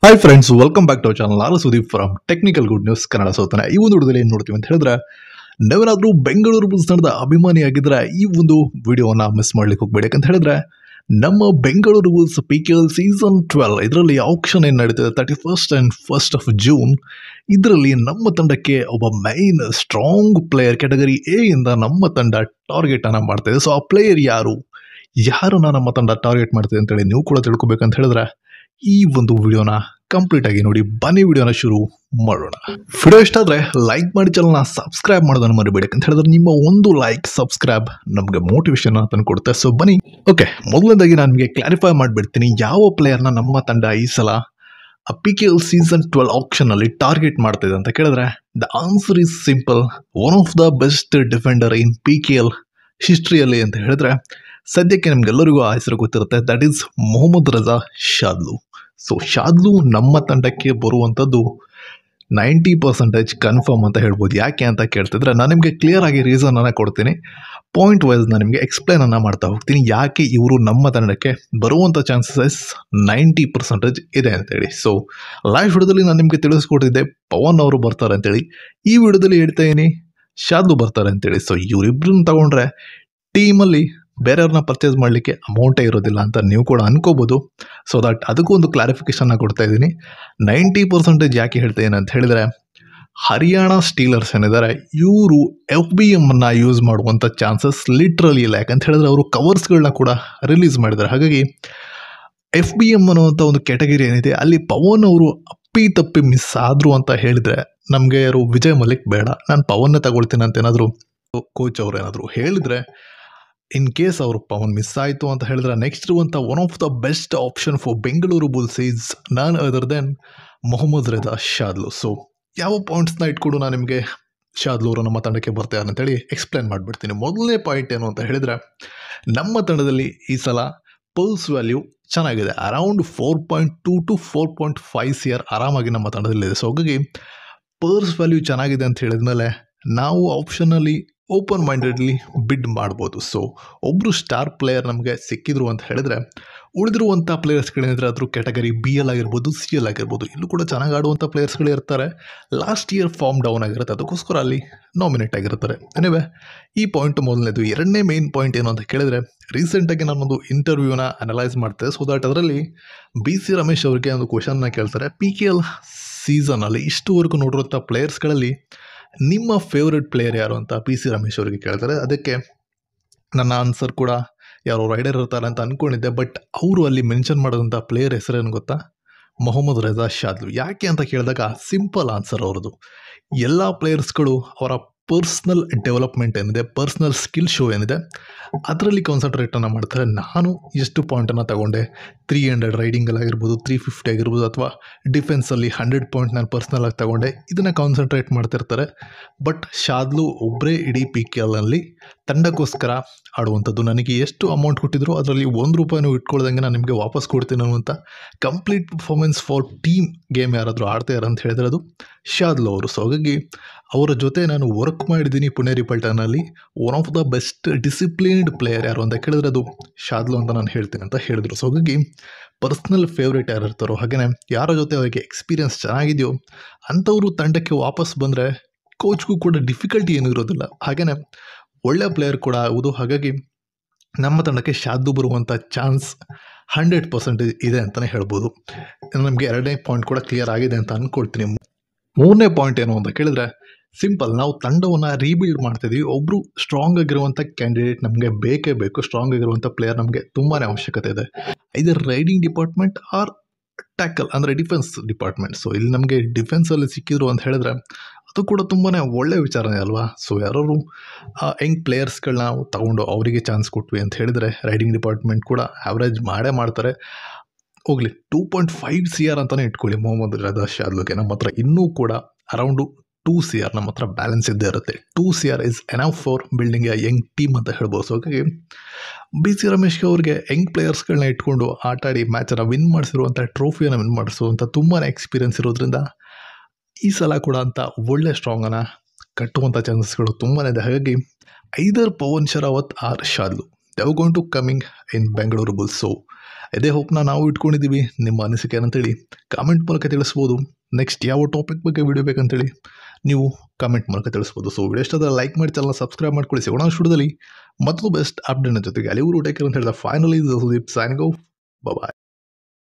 Hi friends, welcome back to our channel. ನಾನು Sudeep from technical good news Kannada. ಸೋತಾನೆ ಈ ಒಂದು ವಿಡಿಯೋದಲ್ಲಿ ಏನು ನೋಡ್ತೀವಿ ಅಂತ ಹೇಳಿದ್ರೆ, ನೀವೇನಾದರೂ ಬೆಂಗಳೂರು ಬುಲ್ಸ್ ತಂಡದ ಅಭಿಮಾನಿಯಾಗಿದ್ದರೆ ಈ ಒಂದು ವಿಡಿಯೋನ ಮಿಸ್ ಮಾಡ್ಲಿಕ್ಕೆ ಹೋಗ್ಬೇಡಿ. ಯಾಕಂತ ಹೇಳಿದ್ರೆ ನಮ್ಮ ಬೆಂಗಳೂರು ಬುಲ್ಸ್ PKL ಸೀಸನ್ 12 ಇದರಲ್ಲಿ ಆಕ್ಷನ್ ಏನು ನಡೀತಿದೆ 31st and 1st of June. ಇದರಲ್ಲಿ ನಮ್ಮ ತಂಡಕ್ಕೆ ಒಬ್ಬ main strong player category A ಇಂದ ನಮ್ಮ ತಂಡ ಟಾರ್ಗೆಟ್ ಅನ್ನ ಮಾಡ್ತಿದೆ. ಸೊ ಆ ಪ್ಲೇಯರ್ ಯಾರನ್ನ ನಮ್ಮ ತಂಡ ಟಾರ್ಗೆಟ್ ಮಾಡ್ತಿದೆ ಅಂತೇಳಿ ನೀವು ಕೂಡ ತಿಳ್ಕೊಬೇಕಂತ ಹೇಳಿದ್ರೆ ಈ ಒಂದು ವಿಡಿಯೋನ ಕಂಪ್ಲೀಟ್ ಆಗಿ ನೋಡಿ. ಬನ್ನಿ ವಿಡಿಯೋನ ಶುರು ಮಾಡೋಣ. ವಿಡಿಯೋ ಇಷ್ಟ ಆದರೆ ಲೈಕ್ ಮಾಡಿ, ಚಾನಲ್ನ ಸಬ್ಸ್ಕ್ರೈಬ್ ಮಾಡೋದನ್ನು ಮರಿಬೇಡಿ. ಅಂತ ಹೇಳಿದ್ರೆ ನಿಮ್ಮ ಒಂದು ಲೈಕ್ ಸಬ್ಸ್ಕ್ರೈಬ್ ನಮಗೆ ಮೋಟಿವೇಶನ್ ತಂದು ಕೊಡುತ್ತೆ. ಸೊ ಬನ್ನಿ. ಓಕೆ, ಮೊದಲನೇದಾಗಿ ನಾನು ನಿಮಗೆ ಕ್ಲಾರಿಫೈ ಮಾಡಿಬಿಡ್ತೀನಿ ಯಾವ ಪ್ಲೇಯರ್ನ ನಮ್ಮ ತಂಡ ಈ ಸಲ PKL ಸೀಸನ್ 12 ಆಕ್ಷನ್ ಅಲ್ಲಿ ಟಾರ್ಗೆಟ್ ಮಾಡ್ತಿದೆ ಅಂತ ಕೇಳಿದ್ರೆ the answer is simple. One of the best defender in PKL ಹಿಸ್ಟ್ರಿಯಲ್ಲಿ ಅಂತ ಹೇಳಿದ್ರೆ ಸದ್ಯಕ್ಕೆ ನಮಗೆಲ್ಲರಿಗೂ ಆ ಹೆಸರು ಗೊತ್ತಿರುತ್ತೆ. That is Mohammed Reza Shadloo. So ಶಾದ್ಲು ನಮ್ಮ ತಂಡಕ್ಕೆ ಬರುವಂಥದ್ದು 90% ಕನ್ಫರ್ಮ್ ಅಂತ ಹೇಳ್ಬೋದು. ಯಾಕೆ ಅಂತ ಕೇಳ್ತಿದ್ರೆ ನಾನು ನಿಮಗೆ ಕ್ಲಿಯರ್ ಆಗಿ ರೀಸನನ್ನು ಕೊಡ್ತೀನಿ. ಪಾಯಿಂಟ್ ವೈಸ್ ನಾನು ನಿಮಗೆ ಎಕ್ಸ್ಪ್ಲೈನನ್ನು ಮಾಡ್ತಾ ಹೋಗ್ತೀನಿ ಯಾಕೆ ಇವರು ನಮ್ಮ ತಂಡಕ್ಕೆ ಬರುವಂಥ ಚಾನ್ಸಸ್ 90% ಇದೆ ಅಂತೇಳಿ. ಸೊ ಲೈವ್ ವಿಡಿಯೋದಲ್ಲಿ ನಾನು ನಿಮಗೆ ತಿಳಿಸ್ಕೊಟ್ಟಿದ್ದೆ ಪವನ್ ಅವರು ಬರ್ತಾರೆ ಅಂತೇಳಿ. ಈ ವಿಡಿಯೋದಲ್ಲಿ ಹೇಳ್ತಾ ಇದೀನಿ ಶಾದ್ಲು ಬರ್ತಾರೆ ಅಂತೇಳಿ. ಸೊ ಇವರಿಬ್ಬರನ್ನ ತಗೊಂಡ್ರೆ ಟೀಮಲ್ಲಿ ಬೇರೆಯವ್ರನ್ನ ಪರ್ಚೇಸ್ ಮಾಡಲಿಕ್ಕೆ ಅಮೌಂಟೇ ಇರೋದಿಲ್ಲ ಅಂತ ನೀವು ಕೂಡ ಅನ್ಕೋಬೋದು. ಸೊ ದಟ್ ಅದಕ್ಕೂ ಒಂದು ಕ್ಲಾರಿಫಿಕೇಶನ್ನ ಕೊಡ್ತಾ ಇದ್ದೀನಿ. 90% ಯಾಕೆ ಹೇಳ್ತಾ ಇದ್ದೀನಿ ಅಂತ ಹೇಳಿದರೆ, ಹರಿಯಾಣ ಸ್ಟೀಲರ್ಸ್ ಏನಿದ್ದಾರೆ ಇವರು FBM ಅನ್ನು ಯೂಸ್ ಮಾಡುವಂಥ ಚಾನ್ಸಸ್ ಲಿಟ್ರಲಿ ಇಲ್ಲ. ಯಾಕಂತ ಹೇಳಿದ್ರೆ ಅವರು ಕವರ್ಸ್ಗಳನ್ನ ಕೂಡ ರಿಲೀಸ್ ಮಾಡಿದ್ದಾರೆ. ಹಾಗಾಗಿ FBM ಅನ್ನುವಂಥ ಒಂದು ಕ್ಯಾಟಗರಿ ಏನಿದೆ ಅಲ್ಲಿ ಪವನ್ ಅವರು ತಪ್ಪಿ ಮಿಸ್ ಆದರು ಅಂತ ಹೇಳಿದರೆ ನಮಗೆ ಯಾರು ವಿಜಯ್ ಮಲಿಕ್ ಬೇಡ, ನಾನು ಪವನ್ನೇ ತಗೊಳ್ತೀನಿ ಅಂತ ಏನಾದರೂ ಕೋಚ್ ಅವರು ಏನಾದರೂ ಹೇಳಿದರೆ, ಇನ್ ಕೇಸ್ ಅವರು ಪವನ್ ಮಿಸ್ ಆಯಿತು ಅಂತ ಹೇಳಿದ್ರೆ ನೆಕ್ಸ್ಟ್ ಇರುವಂಥ one of the best option for Bengaluru Bulls is none other than Mohammad Reza Shadloo. So ಯಾವ ಪಾಯಿಂಟ್ಸ್ನ ಇಟ್ಕೊಂಡು ನಾನು ನಿಮಗೆ ಶಾದ್ಲು ಅವರು ನಮ್ಮ ತಂಡಕ್ಕೆ ಬರ್ತಾರೆ ಅಂತೇಳಿ ಎಕ್ಸ್ಪ್ಲೇನ್ ಮಾಡಿಬಿಡ್ತೀನಿ. ಮೊದಲನೇ ಪಾಯಿಂಟ್ ಏನು ಅಂತ ಹೇಳಿದರೆ, ನಮ್ಮ ತಂಡದಲ್ಲಿ ಈ ಸಲ ಪಲ್ಸ್ ವ್ಯಾಲ್ಯೂ ಚೆನ್ನಾಗಿದೆ. ಅರೌಂಡ್ 4.2 to 4.5 CR ಆರಾಮಾಗಿ ನಮ್ಮ ತಂಡದಲ್ಲಿದೆ. ಸೊ ಹಾಗಾಗಿ ಪರ್ಸ್ ವ್ಯಾಲ್ಯೂ ಚೆನ್ನಾಗಿದೆ ಅಂತ ಹೇಳಿದ್ಮೇಲೆ ನಾವು ಆಪ್ಷನಲ್ಲಿ ಓಪನ್ ಮೈಂಡೆಡ್ಲಿ ಬಿಡ್ ಮಾಡ್ಬೋದು. ಸೊ ಒಬ್ಬರು ಸ್ಟಾರ್ ಪ್ಲೇಯರ್ ನಮಗೆ ಸಿಕ್ಕಿದ್ರು ಅಂತ ಹೇಳಿದ್ರೆ ಉಳಿದಿರುವಂಥ ಪ್ಲೇಯರ್ಸ್ಗಳೇನಿದ್ರೆ ಅದ್ರ ಕ್ಯಾಟಗರಿ BL ಆಗಿರ್ಬೋದು, CL ಆಗಿರ್ಬೋದು, ಇಲ್ಲೂ ಕೂಡ ಚೆನ್ನಾಗಿ ಆಡುವಂಥ ಪ್ಲೇಯರ್ಸ್ಗಳು ಇರ್ತಾರೆ. ಲಾಸ್ಟ್ ಇಯರ್ ಫಾರ್ಮ್ ಡೌನ್ ಆಗಿರುತ್ತೆ, ಅದಕ್ಕೋಸ್ಕರ ಅಲ್ಲಿ ನಾಮಿನೇಟ್ ಆಗಿರ್ತಾರೆ. ಎನಿವೆ ಈ ಪಾಯಿಂಟ್ ಮೊದಲನೇದು. ಎರಡನೇ ಮೇನ್ ಪಾಯಿಂಟ್ ಏನು ಅಂತ ಕೇಳಿದರೆ, ರೀಸೆಂಟಾಗಿ ನಾನೊಂದು ಇಂಟರ್ವ್ಯೂನ ಅನಲೈಸ್ ಮಾಡ್ತೇವೆ. ಸೊ ದಟ್ ಅದರಲ್ಲಿ BC ರಮೇಶ್ ಅವರಿಗೆ ಒಂದು ಕ್ವಶನ್ನ ಕೇಳ್ತಾರೆ, PKL ಸೀಸನಲ್ಲಿ ಇಷ್ಟುವರೆಗೂ ನೋಡಿರುವಂಥ ಪ್ಲೇಯರ್ಸ್ಗಳಲ್ಲಿ ನಿಮ್ಮ ಫೇವ್ರೆಟ್ ಪ್ಲೇಯರ್ ಯಾರು ಅಂತ PC ರಮೇಶ್ ಅವರಿಗೆ ಕೇಳ್ತಾರೆ. ಅದಕ್ಕೆ ನನ್ನ ಆನ್ಸರ್ ಕೂಡ ಯಾರೋ ರೈಡರ್ ಇರ್ತಾರೆ ಅಂತ ಅಂದ್ಕೊಂಡಿದ್ದೆ. ಬಟ್ ಅವರು ಅಲ್ಲಿ ಮೆನ್ಷನ್ ಮಾಡೋದಂಥ ಪ್ಲೇಯರ್ ಹೆಸರೇನು ಗೊತ್ತಾ? ಮೊಹಮ್ಮದ್ ರಜಾ ಶಾದ್ಲು. ಯಾಕೆ ಅಂತ ಕೇಳಿದಾಗ ಸಿಂಪಲ್ ಆನ್ಸರ್ ಅವ್ರದ್ದು. ಎಲ್ಲ ಪ್ಲೇಯರ್ಸ್ಗಳು ಅವರ ಪರ್ಸ್ನಲ್ ಡೆವಲಪ್ಮೆಂಟ್ ಏನಿದೆ, ಪರ್ಸ್ನಲ್ ಸ್ಕಿಲ್ ಶೋ ಏನಿದೆ ಅದರಲ್ಲಿ ಕಾನ್ಸಂಟ್ರೇಟನ್ನು ಮಾಡ್ತಾರೆ. ನಾನು ಎಷ್ಟು ಪಾಯಿಂಟನ್ನು ತಗೊಂಡೆ, 300 ರೈಡಿಂಗಲ್ಲಿ ಆಗಿರ್ಬೋದು, 350 ಆಗಿರ್ಬೋದು, ಅಥವಾ ಡಿಫೆನ್ಸಲ್ಲಿ 100 ಪಾಯಿಂಟ್ ನಾನು ಪರ್ಸ್ನಲಾಗಿ ತಗೊಂಡೆ, ಇದನ್ನು ಕಾನ್ಸಂಟ್ರೇಟ್ ಮಾಡ್ತಿರ್ತಾರೆ. ಬಟ್ ಶಾದ್ಲು ಒಬ್ಬರೇ ಇಡೀ PKLನಲ್ಲಿ ತಂಡಕ್ಕೋಸ್ಕರ ಆಡುವಂಥದ್ದು. ನನಗೆ ಎಷ್ಟು ಅಮೌಂಟ್ ಕೊಟ್ಟಿದ್ರು ಅದರಲ್ಲಿ ₹1 ಇಟ್ಕೊಳ್ದಂಗೆ ನಾನು ನಿಮಗೆ ವಾಪಸ್ ಕೊಡ್ತೀನಿ ಅನ್ನುವಂಥ complete performance for team game ಯಾರಾದರೂ ಆಡ್ತಾಯಿರ ಅಂತ ಹೇಳಿದ್ರೆ ಅದು ಶಾದ್ಲು ಅವರು. ಸೊ ಹಾಗಾಗಿ ಅವರ ಜೊತೆ ನಾನು ವರ್ಕ್ ಮಾಡಿದ್ದೀನಿ ಪುಣೇರಿ ಪಲ್ಟನಲ್ಲಿ. One of the best disciplined player ಯಾರು ಅಂತ ಕೇಳಿದ್ರೆ ಅದು ಶಾದ್ಲು ಅಂತ ನಾನು ಹೇಳ್ತೀನಿ ಅಂತ ಹೇಳಿದರು. ಸೊ ಹಾಗಾಗಿ ಪರ್ಸ್ನಲ್ ಫೇವ್ರೇಟ್ ಯಾರು ಇರ್ತಾರೋ, ಹಾಗೆಯೇ ಯಾರ ಜೊತೆ ಅವರಿಗೆ ಎಕ್ಸ್ಪೀರಿಯನ್ಸ್ ಚೆನ್ನಾಗಿದೆಯೋ ಅಂಥವರು ತಂಡಕ್ಕೆ ವಾಪಸ್ ಬಂದರೆ ಕೋಚ್ಗೂ ಕೂಡ ಡಿಫಿಕಲ್ಟಿ ಏನೂ ಇರೋದಿಲ್ಲ, ಹಾಗೆಯೇ ಒಳ್ಳೆಯ ಪ್ಲೇಯರ್ ಕೂಡ ಆಗುವುದು. ಹಾಗಾಗಿ ನಮ್ಮ ತಂಡಕ್ಕೆ ಶಾದ್ಲು ಬರುವಂಥ ಚಾನ್ಸ್ 100% ಇದೆ ಅಂತಲೇ ಹೇಳ್ಬೋದು. ನಮಗೆ ಎರಡನೇ ಪಾಯಿಂಟ್ ಕೂಡ ಕ್ಲಿಯರ್ ಆಗಿದೆ ಅಂತ ಅಂದ್ಕೊಳ್ತೀನಿ. ಮೂರನೇ ಪಾಯಿಂಟ್ ಏನು ಅಂತ ಕೇಳಿದ್ರೆ ಸಿಂಪಲ್, ನಾವು ತಂಡವನ್ನು ರೀಬಿಲ್ಡ್ ಮಾಡ್ತಿದ್ದೀವಿ. ಒಬ್ಬರು ಸ್ಟ್ರಾಂಗ್ ಆಗಿರುವಂಥ ಕ್ಯಾಂಡಿಡೇಟ್ ನಮಗೆ ಬೇಕೇ ಬೇಕು. ಸ್ಟ್ರಾಂಗ್ ಆಗಿರುವಂಥ ಪ್ಲೇಯರ್ ನಮಗೆ ತುಂಬಾ ಅವಶ್ಯಕತೆ ಇದೆ. ಇದರ್ ರೈಡಿಂಗ್ ಡಿಪಾರ್ಟ್ಮೆಂಟ್ ಆರ್ ಟ್ಯಾಕಲ್ ಅಂದರೆ ಡಿಫೆನ್ಸ್ ಡಿಪಾರ್ಟ್ಮೆಂಟ್. ಸೊ ಇಲ್ಲಿ ನಮಗೆ ಡಿಫೆನ್ಸಲ್ಲಿ ಸಿಕ್ಕಿದ್ರು ಅಂತ ಹೇಳಿದ್ರೆ ಅದು ಕೂಡ ತುಂಬಾ ಒಳ್ಳೆಯ ವಿಚಾರನೇ ಅಲ್ವಾ. ಸೊ ಯಾರು ಯಂಗ್ ಪ್ಲೇಯರ್ಸ್ಗಳನ್ನ ನಾವು ತಗೊಂಡು ಅವರಿಗೆ ಚಾನ್ಸ್ ಕೊಟ್ವಿ ಅಂತ ಹೇಳಿದರೆ ರೈಡಿಂಗ್ ಡಿಪಾರ್ಟ್ಮೆಂಟ್ ಕೂಡ ಆ್ಯಾವ್ರೇಜ್ ಮಾಡೇ ಮಾಡ್ತಾರೆ. ಹೋಗಲಿ 2.5 CR ಅಂತಲೇ ಇಟ್ಕೊಳ್ಳಿ ಮೊಹಮ್ಮದ್ ರಜಾ ಶಾದ್ಲುಗೆ. ನಮ್ಮ ಹತ್ರ ಇನ್ನೂ ಕೂಡ ಅರೌಂಡು 2 CR ನಮ್ಮ ಹತ್ರ ಬ್ಯಾಲೆನ್ಸ್ ಇದ್ದೇ ಇರುತ್ತೆ. 2 CR is enough for building A Young team ಅಂತ ಹೇಳ್ಬೋದು. ಸೊ ಹಾಗಾಗಿ BC ರಮೇಶ್ಗೆ ಅವ್ರಿಗೆ ಯಂಗ್ ಪ್ಲೇಯರ್ಸ್ಗಳನ್ನ ಇಟ್ಕೊಂಡು ಆಟಾಡಿ ಮ್ಯಾಚನ್ನು ವಿನ್ ಮಾಡಿಸಿರುವಂಥ, ಟ್ರೋಫಿಯನ್ನು ವಿನ್ ಮಾಡಿಸುವಂಥ ತುಂಬಾ ಎಕ್ಸ್ಪೀರಿಯನ್ಸ್ ಇರೋದ್ರಿಂದ ಈ ಸಲ ಕೂಡ ಅಂತ ಒಳ್ಳೆ ಸ್ಟ್ರಾಂಗನ್ನು ಕಟ್ಟುವಂಥ ಚಾನ್ಸಸ್ಗಳು ತುಂಬಾ ಇದೆ. ಹಾಗಾಗಿ either Pawan Sehrawat or Shadloui they are going to coming in Bengaluru Bulls. So ಇದೇ ಹೋಪ್ನ ನಾವು ಇಟ್ಕೊಂಡಿದ್ದೀವಿ. ನಿಮ್ಮ ಅನಿಸಿಕೆ ಏನಂತೇಳಿ ಕಾಮೆಂಟ್ ಮೂಲಕ ತಿಳಿಸ್ಬೋದು. ನೆಕ್ಸ್ಟ್ ಯಾವ ಟಾಪಿಕ್ ಬಗ್ಗೆ ವಿಡಿಯೋ ಬೇಕಂತೇಳಿ ನೀವು ಕಾಮೆಂಟ್ ಮೂಲಕ ತಿಳಿಸ್ಬೋದು. ಸೊ ವಿಡಿಯೋ ಇಷ್ಟದ ಲೈಕ್ ಮಾಡಿ, ಚಾನಲ್ ಸಬ್ಸ್ಕ್ರೈಬ್ ಮಾಡ್ಕೊಳ್ಳಿ. ಸಿಗೋಣ ಸ್ಟುಡಿಯೋದಲ್ಲಿ ಮತ್ತೊಂದು ಬೆಸ್ಟ್ ಅಪ್ಡೇಟ್ನ ಜೊತೆಗೆ. ಅಲ್ಲಿವರು ಟೇಕ್ ಕೇರ್ ಅಂತ ಹೇಳಿದ ಫೈನಲಿ ಸುದೀಪ್ ಸೈನಿಂಗ್ ಆಫ್. ಬಾಯ್.